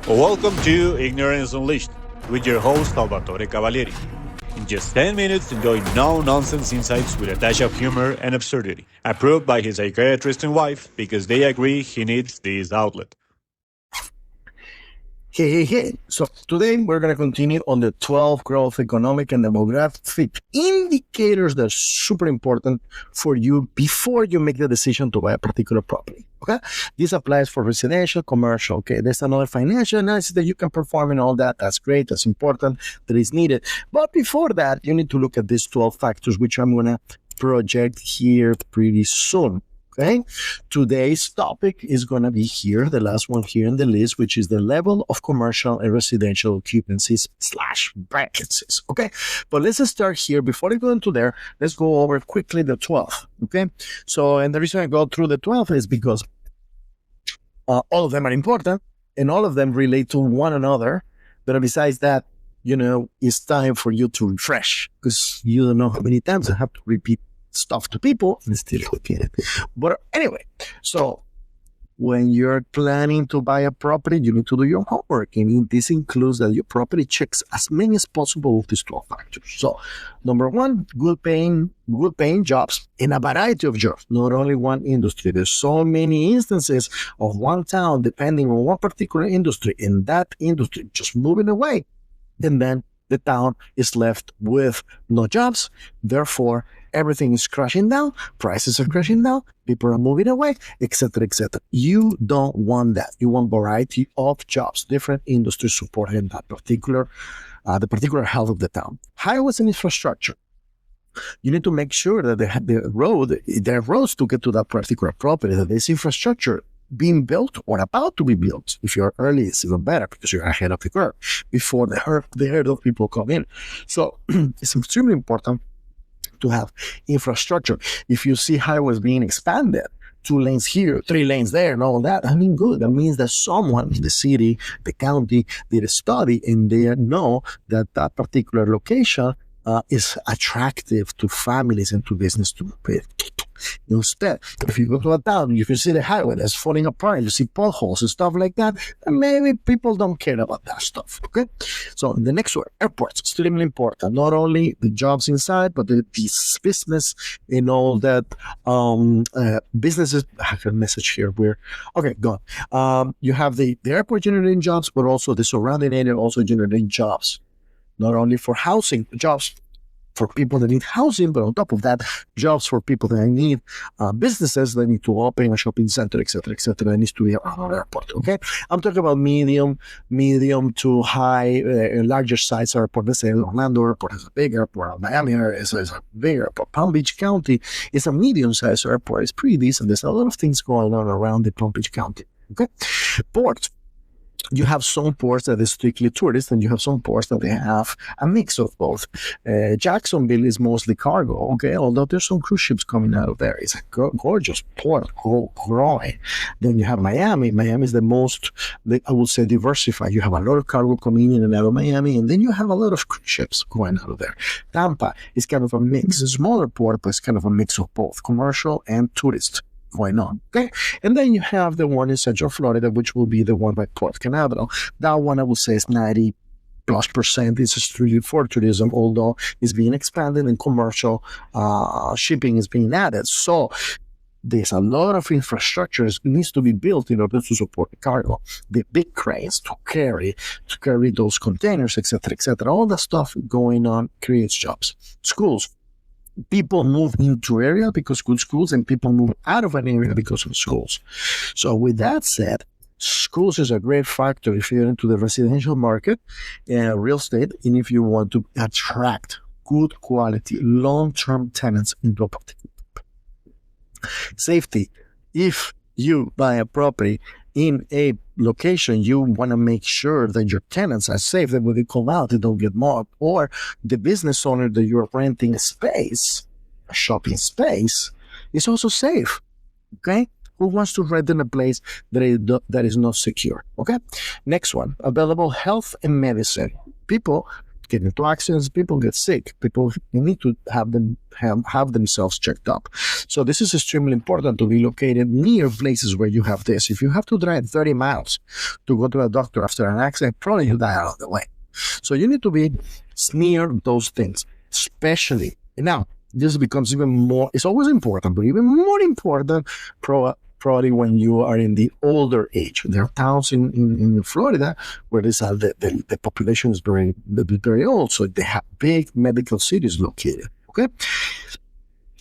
Welcome to Ignorance Unleashed with your host Salvatore Cavalieri. In just 10 minutes, enjoy no-nonsense insights with a dash of humor and absurdity. Approved by his psychiatrist and wife because they agree he needs this outlet. Hey. So today we're going to continue on the 12 growth economic and demographic indicators that are super important for you before you make the decision to buy a particular property. Okay. This applies for residential, commercial. Okay. There's another financial analysis that you can perform and all that. That's great. That's important. That is needed. But before that, you need to look at these 12 factors, which I'm going to project here pretty soon. Okay, today's topic is going to be here, the last one here in the list, which is the level of commercial and residential occupancies / vacancies. Okay, but let's start here. Before I go into there, let's go over quickly the 12. Okay, so and the reason I go through the 12 is because all of them are important and all of them relate to one another. But besides that, it's time for you to refresh because you don't know how many times I have to repeat stuff to people and still repeat it. But anyway, so when you're planning to buy a property, you need to do your homework. And this includes that your property checks as many as possible of these 12 factors. So number one, good paying jobs in a variety of jobs, not only one industry. There's so many instances of one town, depending on one particular industry, in that industry just moving away. And then the town is left with no jobs. Therefore, everything is crashing down, prices are crashing down, people are moving away, etc., etc. You don't want that. You want variety of jobs, different industries supporting that particular, the particular health of the town. Highways and infrastructure. You need to make sure that there are roads to get to that particular property, that there's infrastructure being built or about to be built. If you're early, it's even better because you're ahead of the curve before the herd of people come in. So it's extremely important to have infrastructure. If you see highways being expanded, 2 lanes here, 3 lanes there, and all that, good. That means that someone in the city, the county, did a study and they know that that particular location is attractive to families and to business to pay. Instead, if you go to a town, you can see the highway that's falling apart, you see potholes and stuff like that, and maybe people don't care about that stuff, okay? So the next one, airports, extremely important. Not only the jobs inside, but the business and all that businesses. I have a message here where, okay, go on. You have the airport generating jobs, but also the surrounding area also generating jobs. Not only for housing, jobs for people that need housing, but on top of that, jobs for people that need businesses that need to open a shopping center, etc., etc. That needs to be around an airport. Okay, I'm talking about medium to high, larger size airport. Let's say Orlando Airport is a big airport. Miami is a big airport. Palm Beach County is a medium-sized airport. It's pretty decent. There's a lot of things going on around the Palm Beach County. Okay, ports. You have some ports that are strictly tourist, and you have some ports that they have a mix of both. Jacksonville is mostly cargo, okay, although there's some cruise ships coming out of there. It's a gorgeous port, growing. Then you have Miami. Miami is the most, I would say, diversified. You have a lot of cargo coming in and out of Miami, and then you have a lot of cruise ships going out of there. Tampa is kind of a mix. It's a smaller port, but it's kind of a mix of both, commercial and tourist going on. Okay, and then you have the one in Central Florida, which will be the one by Port Canaveral. That one I would say is 90+% is strictly for tourism, although it's being expanded and commercial shipping is being added. So there's a lot of infrastructure that needs to be built in order to support the cargo, the big cranes to carry those containers, etc., etc. All that stuff going on creates jobs. Schools. People move into area because good schools, and people move out of an area because of schools. So with that said, schools is a great factor if you're into the residential market, real estate, and if you want to attract good quality, long-term tenants into a particular property. Safety. If you buy a property in a location, you want to make sure that your tenants are safe, that when they come out, they don't get mobbed, or the business owner that you're renting a space, a shopping space, is also safe. Okay? Who wants to rent in a place that is not secure? Okay? Next one, available health and medicine. People get into accidents, people get sick, people need to have themselves checked up. So this is extremely important to be located near places where you have this. If you have to drive 30 miles to go to a doctor after an accident, probably you die out of the way. So you need to be near those things, especially now. This becomes even more, it's always important, but even more important probably when you are in the older age. There are towns in Florida where the population is very old, so they have big medical cities located, okay?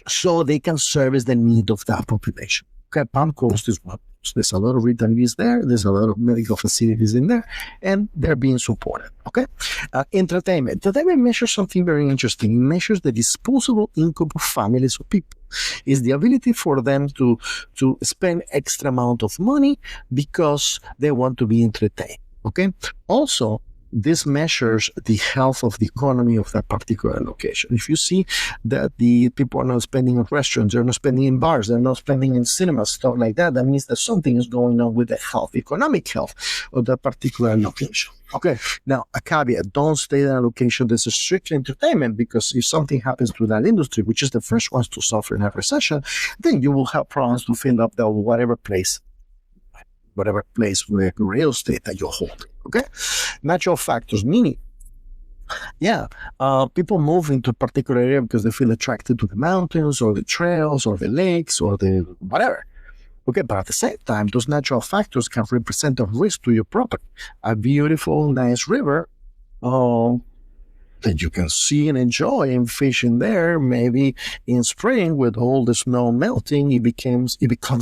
So they can service the need of that population. Okay, Palm Coast is one. So there's a lot of retirees there. There's a lot of medical facilities in there, and they're being supported. Okay, entertainment. Entertainment measures something very interesting. It measures the disposable income of families or people. It's the ability for them to spend extra amount of money because they want to be entertained. Okay. Also, this measures the health of the economy of that particular location. If you see that the people are not spending in restaurants, they're not spending in bars, they're not spending in cinemas, stuff like that, that means that something is going on with the health, economic health of that particular location. Okay, now a caveat, don't stay in a location that's strictly entertainment, because if something happens to that industry, which is the first ones to suffer in a recession, then you will have problems to fill up the whatever place with real estate that you're holding. Okay, natural factors, meaning, people move into a particular area because they feel attracted to the mountains or the trails or the lakes or the whatever. Okay, but at the same time, those natural factors can represent a risk to your property. A beautiful, nice river, that you can see and enjoy and fish in there. Maybe in spring, with all the snow melting, it becomes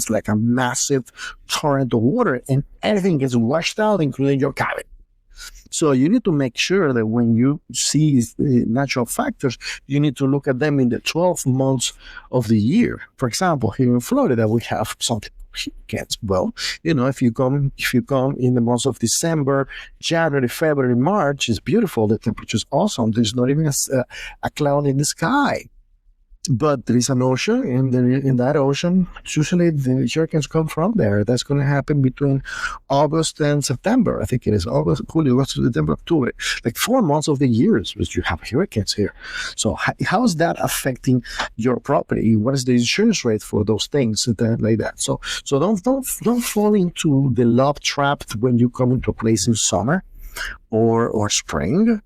like a massive torrent of water, and everything gets washed out, including your cabin. So you need to make sure that when you see natural factors, you need to look at them in the 12 months of the year. For example, here in Florida, we have something hurricanes. Well, if you come in the months of December, January, February, March, it's beautiful. The temperature is awesome. There's not even a cloud in the sky. But there is an ocean, and in that ocean, usually the hurricanes come from there. That's going to happen between August and September. I think it is August, September, October. Like 4 months of the year, which you have hurricanes here. So how is that affecting your property? What is the insurance rate for those things like that? So don't fall into the love trap when you come into a place in summer or spring,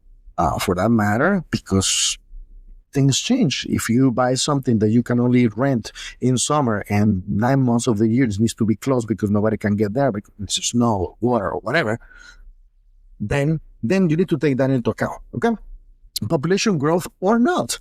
for that matter, because things change. If you buy something that you can only rent in summer and 9 months of the year it needs to be closed because nobody can get there because it's snow, water, or whatever, then you need to take that into account. Okay, population growth or not,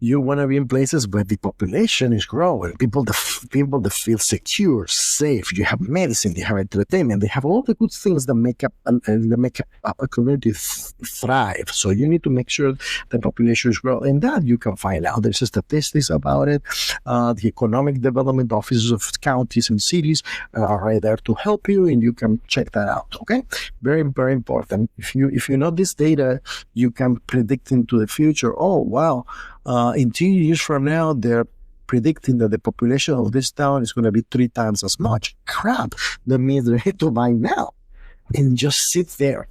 you want to be in places where the population is growing. People that feel secure, safe. You have medicine, they have entertainment, they have all the good things that make up a community thrive. So you need to make sure the population is growing, and that you can find out. There's statistics about it. The economic development offices of counties and cities are right there to help you, and you can check that out. Okay, very, very important. If you know this data, you can predict into the future. Oh wow. In 2 years from now, they're predicting that the population of this town is going to be 3 times as much. Crap. That means they need to buy now and just sit there.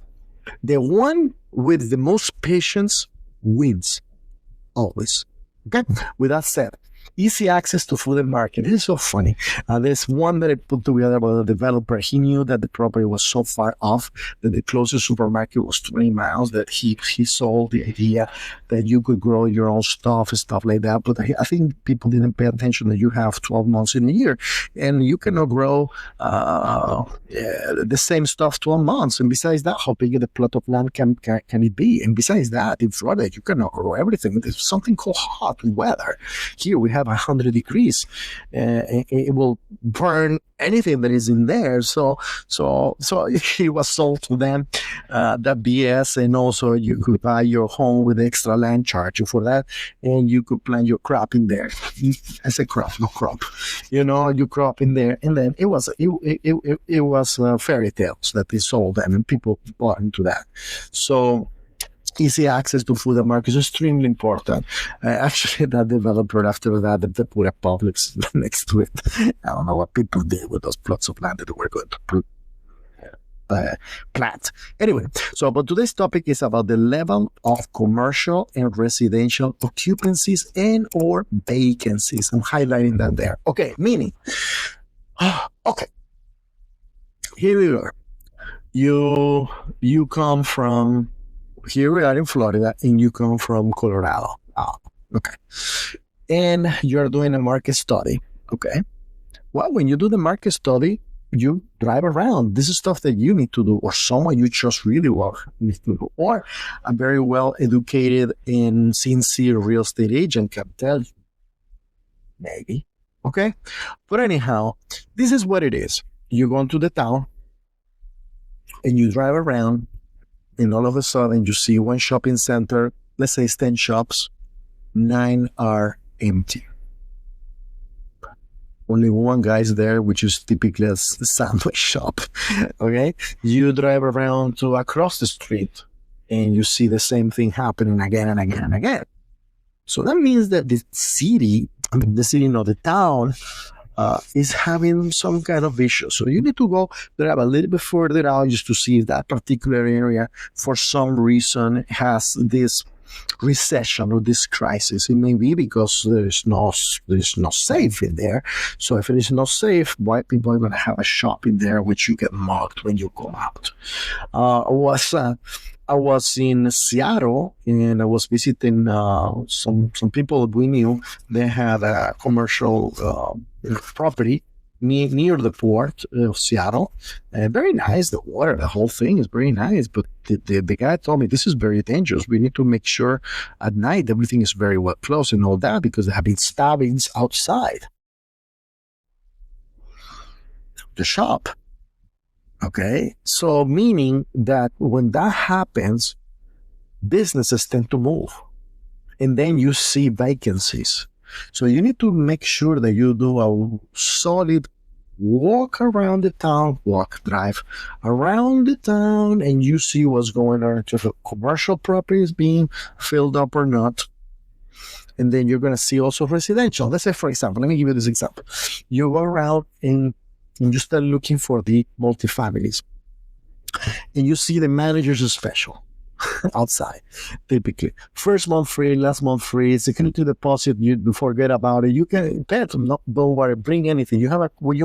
The one with the most patience wins. Always. Okay? With that said, easy access to food and market. This is so funny. There's one that I put together about a developer. He knew that the property was so far off that the closest supermarket was 20 miles, that he sold the idea that you could grow your own stuff and stuff like that. But I think people didn't pay attention that you have 12 months in a year, and you cannot grow the same stuff 12 months. And besides that, how big the plot of land can it be? And besides that, in Florida, you cannot grow everything. There's something called hot weather. Here we have 100 degrees. It will burn anything that is in there. So he was sold to them that BS, and also you could buy your home with extra land charge for that, and you could plant your crop in there. I say crop, no crop. You crop in there, and then it was fairy tales that they sold them, and people bought into that. So easy access to food and market is extremely important. Actually, that developer, after that, they put a Publix next to it. I don't know what people did with those plots of land that they were going to put. plat. Anyway, but today's topic is about the level of commercial and residential occupancies and or vacancies. I'm highlighting that there. Okay, meaning, okay, here we are. You come from, here we are in Florida, and you come from Colorado. Okay. And you're doing a market study. Okay. Well, when you do the market study, you drive around. This is stuff that you need to do, or someone you trust really well needs to do, or a very well educated and sincere real estate agent can tell you. Maybe. Okay. But anyhow, this is what it is. You go into the town and you drive around, and all of a sudden you see one shopping center, let's say it's 10 shops, 9 are empty. Only one guy's there, which is typically a sandwich shop. Okay? You drive around to across the street and you see the same thing happening again and again and again. So that means that the town is having some kind of issue. So you need to go drive a little bit further out just to see if that particular area, for some reason, has this recession or this crisis. It may be because there's no safe in there. So if it is not safe, white people are going to have a shop in there which you get mugged when you go out. I was in Seattle and I was visiting some people we knew. They had a commercial property near the port of Seattle. Very nice. The water, the whole thing is very nice. But the guy told me this is very dangerous. We need to make sure at night everything is very well closed and all that, because there have been stabbings outside the shop. Okay, so meaning that when that happens, businesses tend to move, and then you see vacancies. So you need to make sure that you do a solid walk around the town, drive around the town, and you see what's going on, if the commercial property is being filled up or not. And then you're going to see also residential. Let's say, for example, let me give you this example. You go around and you start looking for the multifamilies, and you see the managers special outside. Typically, first month free, last month free, security deposit. You forget about it. You can pay them. Don't worry. Bring anything. You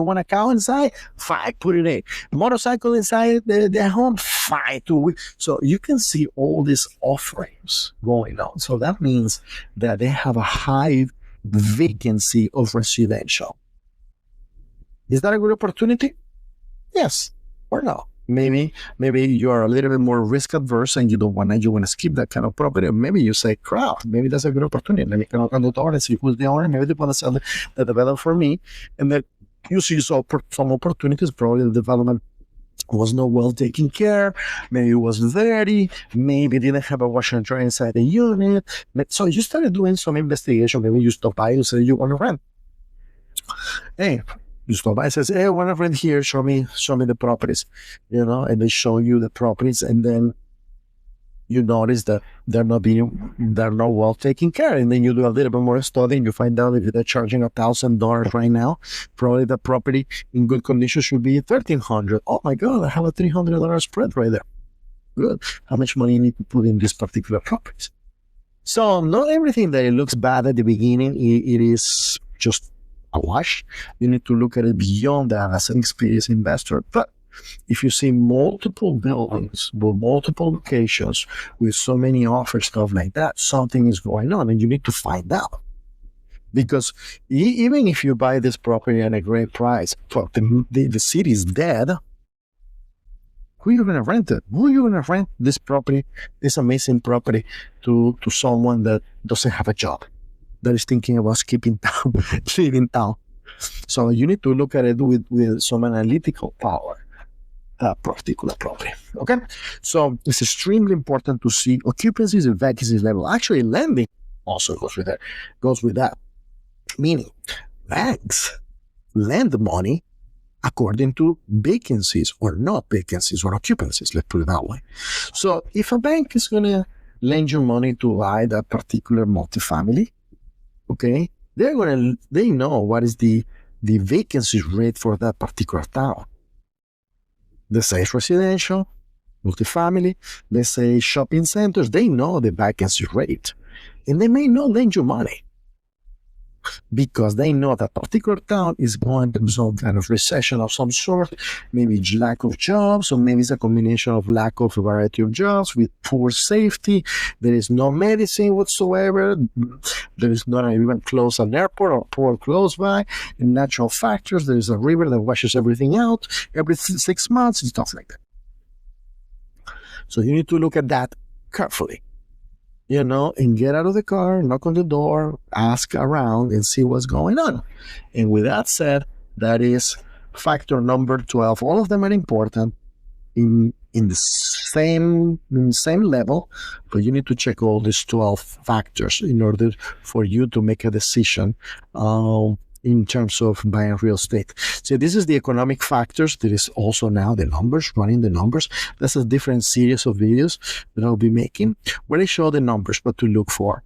want a cow inside? Fine, put it in. Motorcycle inside the home? Fine, 2 weeks. So you can see all these offerings going on. So that means that they have a high vacancy of residential. Is that a good opportunity? Yes or no? Maybe you are a little bit more risk adverse and you want to skip that kind of property. Or maybe you say, crap, maybe that's a good opportunity. Let me knock on the door and see who's the owner. Maybe they want to sell the development for me. And then you see some opportunities. Probably the development was not well taken care. Maybe it was dirty. Maybe didn't have a washer and dryer inside the unit. So you started doing some investigation. Maybe you stop by and say you want to rent. Hey, you stop by and says, hey, I want to rent here. Show me the properties, and they show you the properties, and then you notice that they're not well taken care. And then you do a little bit more study and you find out if they're charging $1,000 right now. Probably the property in good condition should be $1,300. Oh my God, I have a $300 spread right there. Good. How much money you need to put in these particular properties? So not everything that it looks bad at the beginning, it is just a wash. You need to look at it beyond that as an experienced investor. But if you see multiple buildings with multiple locations with so many offers, stuff like that, something is going on and you need to find out. Because even if you buy this property at a great price, the city is dead, who are you going to rent it? Who are you going to rent this property, this amazing property, to someone that doesn't have a job, that is thinking about skipping town, leaving town? So you need to look at it with some analytical power, that particular property. Okay? So it's extremely important to see occupancies and vacancies level. Actually, lending also goes with that. Meaning, banks lend money according to vacancies or not vacancies or occupancies, let's put it that way. So if a bank is going to lend you money to buy that particular multifamily, okay, they know what is the vacancy rate for that particular town. Let's say it's residential, multifamily, let's say shopping centers, they know the vacancy rate. And they may not lend you money because they know that particular town is going through some kind of recession of some sort, maybe lack of jobs, or maybe it's a combination of lack of a variety of jobs with poor safety. There is no medicine whatsoever. There is not even close an airport or port close by. And natural factors, there is a river that washes everything out every 6 months and stuff like that. So you need to look at that carefully, and get out of the car, knock on the door, ask around, and see what's going on. And with that said, that is factor number 12. All of them are important in the same level, but you need to check all these 12 factors in order for you to make a decision in terms of buying real estate. So this is the economic factors. There is also now the numbers, running the numbers. That's a different series of videos that I'll be making where I show the numbers, what to look for.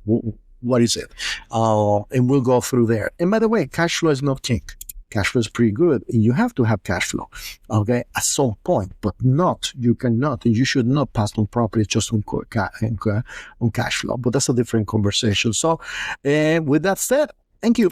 What is it? And we'll go through there. And by the way, cash flow is not king. Cash flow is pretty good. You have to have cash flow, okay, at some point, but you cannot, and you should not pass on property just on cash flow. But that's a different conversation. So, with that said, thank you.